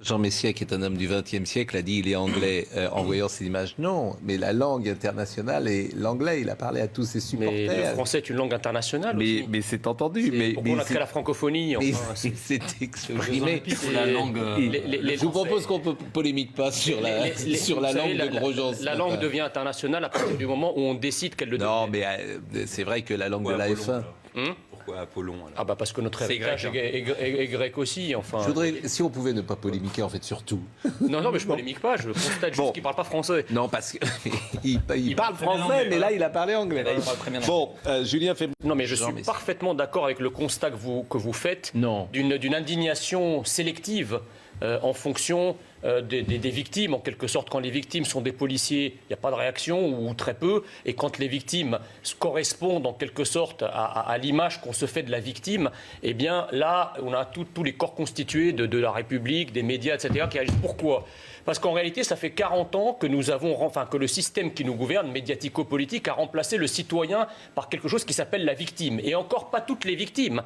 Jean Messia, qui est un homme du XXe siècle, a dit il est anglais en voyant ces images. Non, mais la langue internationale est l'anglais. Il a parlé à tous ses supporters. Mais le français est une langue internationale aussi. Mais c'est entendu. Pourquoi on a créé la francophonie c'est exprimé. La langue. Je vous propose qu'on ne polémique pas sur la langue de Grosjean. La langue devient internationale à partir du moment où on décide qu'elle le devient. Non, mais c'est vrai que la langue de la F1... Pourquoi Apollon alors? Ah bah parce que notre héritage est grec aussi. Enfin. Je voudrais, si on pouvait ne pas polémiquer, en fait, surtout. Non, mais je polémique pas, je constate juste qu'il ne parle pas français. Non, parce qu'il parle français, mais là, il a parlé anglais. Là, il parle très bien Bon, Julien fait... Non, mais je suis parfaitement d'accord avec le constat que vous faites d'une indignation sélective en fonction des victimes. En quelque sorte, quand les victimes sont des policiers, il n'y a pas de réaction ou très peu. Et quand les victimes correspondent en quelque sorte à l'image qu'on se fait de la victime, eh bien là, on a tous les corps constitués de la République, des médias, etc. qui agissent. Pourquoi ? Parce qu'en réalité, ça fait 40 ans que que le système qui nous gouverne, médiatico-politique, a remplacé le citoyen par quelque chose qui s'appelle la victime. Et encore pas toutes les victimes.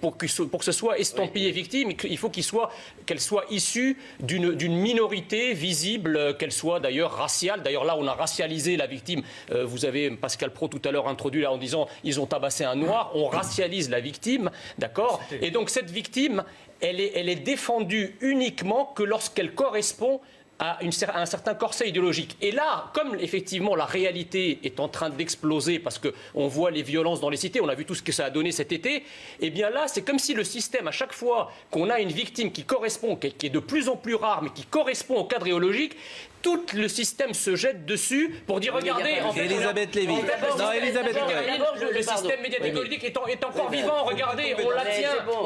Pour que ce soit estampillé victime, il faut qu'elle soit issue d'une minorité visible, qu'elle soit d'ailleurs raciale. D'ailleurs, là, on a racialisé la victime. Vous avez Pascal Praud tout à l'heure introduit là en disant ils ont tabassé un noir. On racialise la victime, d'accord ? Et donc cette victime, elle est défendue uniquement que lorsqu'elle correspond à un certain corset idéologique. Et là, comme effectivement la réalité est en train d'exploser parce qu'on voit les violences dans les cités, on a vu tout ce que ça a donné cet été, et bien là, c'est comme si le système, à chaque fois qu'on a une victime qui correspond, qui est de plus en plus rare, mais qui correspond au cadre idéologique, tout le système se jette dessus pour dire regardez, en fait, Elisabeth Lévy. Le système médiatique politique est encore vivant, regardez, on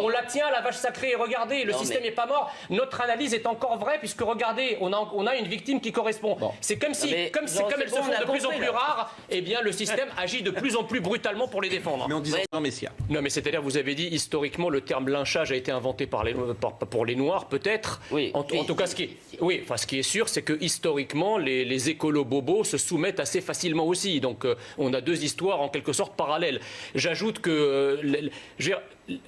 la tient, la vache sacrée, regardez, le système n'est pas mort. Notre analyse est encore vraie puisque regardez, on a une victime qui correspond. C'est comme elles se font de plus en plus rares, eh bien le système agit de plus en plus brutalement pour les défendre. Mais on disait Jean Messia. Non, mais c'est-à-dire, vous avez dit historiquement le terme lynchage a été inventé pour les Noirs, peut-être. Oui. En tout cas, ce qui est sûr, c'est que historiquement, les écolos bobos se soumettent assez facilement aussi. Donc, on a deux histoires en quelque sorte parallèles. J'ajoute que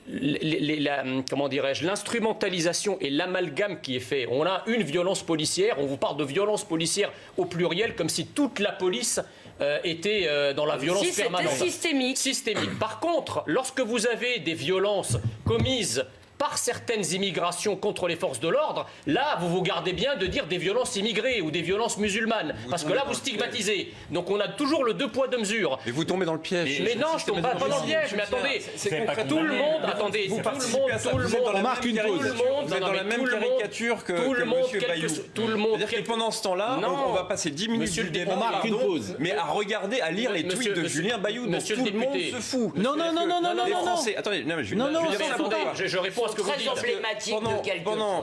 l'instrumentalisation et l'amalgame qui est fait. On a une violence policière, on vous parle de violence policière au pluriel, comme si toute la police était dans la violence permanente. Systémique. Par contre, lorsque vous avez des violences commises par certaines immigrations contre les forces de l'ordre, là, vous vous gardez bien de dire des violences immigrées ou des violences musulmanes. Parce que là, vous stigmatisez. Donc, on a toujours le deux poids, deux mesures. Mais vous tombez dans le piège. Mais non, je ne tombe pas dans le piège. Mais attendez, tout le monde, on marque une pause. Vous êtes dans la même caricature que M. Bayou. C'est-à-dire que pendant ce temps-là, on va passer 10 minutes du débat, mais à regarder, à lire les tweets de Julien Bayou, dont tout le monde se fout. Non. Les Français... Attendez, je réponds à ce que vous dites.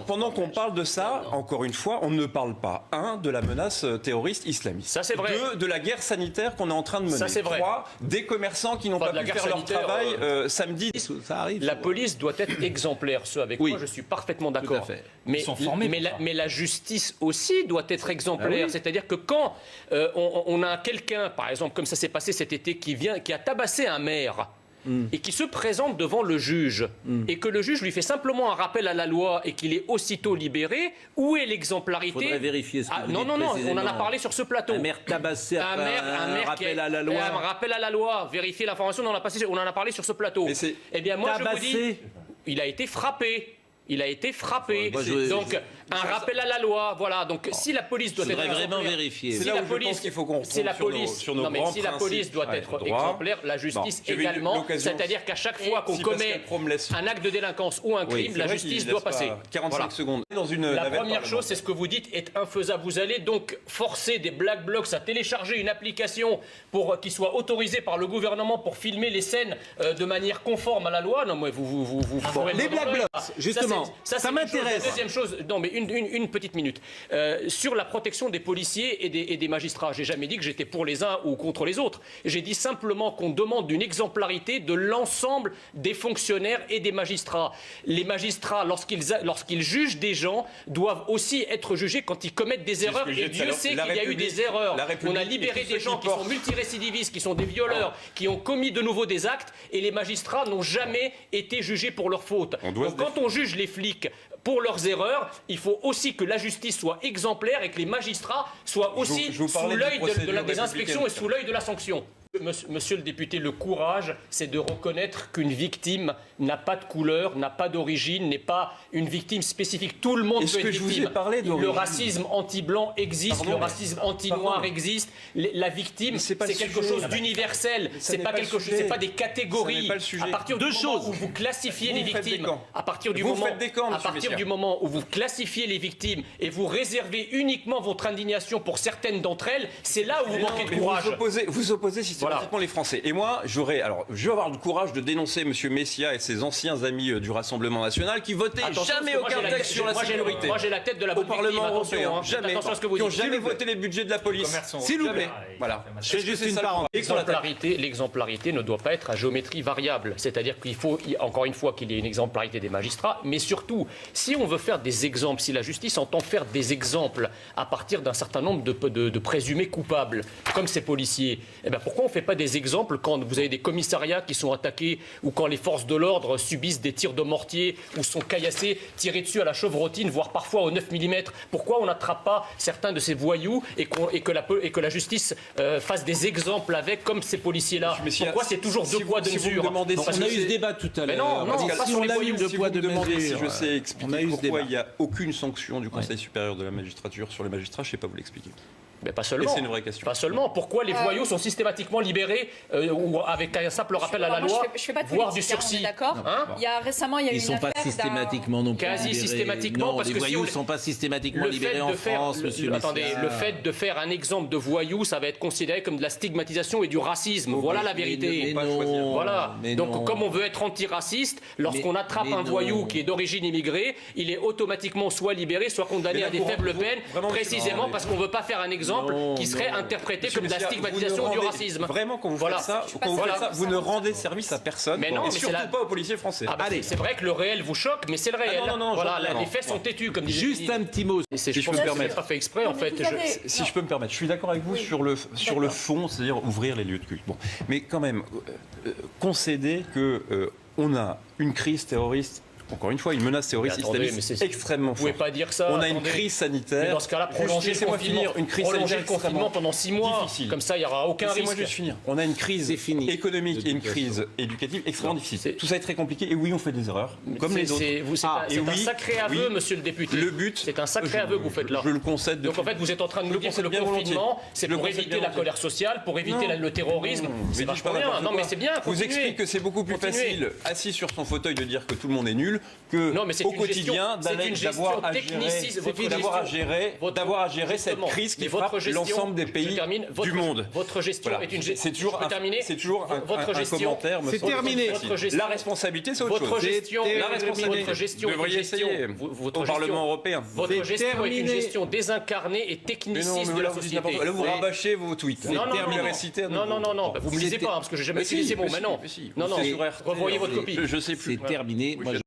Pendant qu'on parle de ça, encore une fois, on ne parle pas, de la menace terroriste islamiste. Ça, c'est vrai. De la guerre sanitaire qu'on est en train de mener. Ça, c'est vrai. 3, des commerçants qui n'ont pas pu faire leur travail samedi. Ça arrive. La police doit être exemplaire, ce avec quoi je suis parfaitement d'accord. Mais la justice aussi doit être exemplaire. C'est-à-dire que quand on a quelqu'un, par exemple, comme ça s'est passé cet été, qui a tabassé un maire, et qui se présente devant le juge, et que le juge lui fait simplement un rappel à la loi et qu'il est aussitôt libéré, où est l'exemplarité ? Il faudrait vérifier ce que vous dites Non, précisément. on en a parlé sur ce plateau. Un maire tabassé après un rappel à la loi. Un rappel à la loi, vérifier l'information, on en a parlé sur ce plateau. Eh bien, moi, je vous dis, il a été frappé. Donc, un rappel à la loi, voilà. Donc, si la police doit être vraiment vérifier. C'est là où je pense qu'il faut qu'on retombe sur nos grands principes. Si la police doit être exemplaire, la justice également. C'est-à-dire qu'à chaque fois qu'on commet un acte de délinquance ou un crime, la justice doit passer. 45 secondes. La première chose, c'est ce que vous dites, est infaisable. Vous allez donc forcer des Black Blocs à télécharger une application qui soit autorisée par le gouvernement pour filmer les scènes de manière conforme à la loi. Non, mais vous les Black Blocs, justement. Ça m'intéresse. Deuxième chose, non mais une petite minute. Sur la protection des policiers et des magistrats, j'ai jamais dit que j'étais pour les uns ou contre les autres. J'ai dit simplement qu'on demande une exemplarité de l'ensemble des fonctionnaires et des magistrats. Les magistrats, lorsqu'ils jugent des gens, doivent aussi être jugés quand ils commettent des erreurs. Et Dieu sait qu'il y a eu des erreurs. On a libéré des gens qui sont multirécidivistes, qui sont des violeurs, qui ont commis de nouveau des actes, et les magistrats n'ont jamais été jugés pour leurs fautes. Donc quand on juge les flics pour leurs erreurs. Il faut aussi que la justice soit exemplaire et que les magistrats soient aussi sous l'œil des inspections et sous l'œil de la sanction. Monsieur le député, le courage, c'est de reconnaître qu'une victime n'a pas de couleur, n'a pas d'origine, n'est pas une victime spécifique. Tout le monde peut être victime. Le racisme anti-blanc existe, le racisme anti-noir existe. La victime, c'est quelque chose d'universel. C'est pas quelque chose, c'est pas des catégories. À partir du moment où vous classifiez les victimes, à partir du moment où vous classifiez les victimes et vous réservez uniquement votre indignation pour certaines d'entre elles, c'est là où vous manquez de courage. Vous opposez systématiquement les Français. Et moi, je vais avoir le courage de dénoncer M. Messia et ses anciens amis du Rassemblement national qui votaient jamais aucun texte sur la sécurité. Moi, j'ai la tête de la au Parlement européen, jamais. Qui n'ont jamais voté les budgets de la police. S'il vous plaît. Voilà. C'est juste une parenthèse. L'exemplarité ne doit pas être à géométrie variable. C'est-à-dire qu'il faut, encore une fois, qu'il y ait une exemplarité des magistrats, mais surtout, si on veut faire des exemples, si la justice entend faire des exemples à partir d'un certain nombre de présumés coupables, comme ces policiers, eh bien pourquoi on ne fait pas des exemples quand vous avez des commissariats qui sont attaqués ou quand les forces de l'ordre subissent des tirs de mortier ou sont caillassés, tirés dessus à la chevrotine, voire parfois au 9 mm? Pourquoi on n'attrape pas certains de ces voyous et que la justice fasse des exemples avec, comme ces policiers-là? Pourquoi c'est toujours deux poids, deux mesures? On a eu ce débat tout à l'heure. Non, pas sur les voyous. Si vous me demandez si je sais expliquer pourquoi il n'y a aucune sanction du Conseil supérieur de la magistrature sur les magistrats, je ne sais pas vous l'expliquer. Mais pas seulement. C'est une vraie question. Pas seulement. Pourquoi les voyous sont systématiquement libérés ou avec un simple rappel à la loi, voire du sursis? D'accord. Récemment, il y a eu une affaire. Ils ne sont pas systématiquement non plus quasi libérés. systématiquement, non, parce les que voyous ne sont pas systématiquement libérés en France, monsieur Messia. Attendez, le fait de faire un exemple de voyou, ça va être considéré comme de la stigmatisation et du racisme. Voilà la vérité. Voilà. Donc, comme on veut être antiraciste, lorsqu'on attrape un voyou qui est d'origine immigrée, il est automatiquement soit libéré, soit condamné à des faibles peines, précisément parce qu'on ne veut pas faire un exemple qui serait interprété comme de la stigmatisation du racisme. Vraiment, quand vous faites ça, vous ne rendez service à personne, et surtout pas aux policiers français. C'est vrai que le réel vous choque, mais c'est le réel. Les faits sont têtus, comme disait. Juste un petit mot. Si je peux me permettre. Pas fait exprès, en fait. Si je peux me permettre, je suis d'accord avec vous sur le fond, c'est-à-dire ouvrir les lieux de culte. Bon, mais quand même, concéder que on a une crise terroriste. Encore une fois, une menace terroriste islamiste extrêmement forte. Vous ne pouvez pas dire ça. On a une crise sanitaire. Mais dans ce cas-là, prolonger le confinement pendant 6 mois. Difficile. Comme ça, il n'y aura aucun risque. Laissez-moi juste finir. On a une crise économique et une crise éducative extrêmement difficile. Tout ça est très compliqué. Et oui, on fait des erreurs, comme les autres. C'est un sacré aveu, monsieur le député. Le but, c'est un sacré aveu que vous faites là. Je le concède. Donc en fait, vous êtes en train de nous dire que le confinement, c'est pour éviter la colère sociale, pour éviter le terrorisme. C'est vachement bien. Non, mais c'est bien. Vous expliquez que c'est beaucoup plus facile, assis sur son fauteuil, de dire que tout le monde est nul, que au quotidien d'avoir à gérer cette crise qui frappe l'ensemble des pays du monde. Votre gestion est une gestion. C'est toujours un commentaire. C'est terminé. La responsabilité, c'est autre chose. La responsabilité. Vous devriez essayer au Parlement européen. Votre gestion est une gestion désincarnée et techniciste de la société. Là, vous rabâchez vos tweets. Non, vous me lisez pas, parce que j'ai jamais utilisé ces mots. Mais non, revoyez votre copie. Je sais plus. C'est terminé.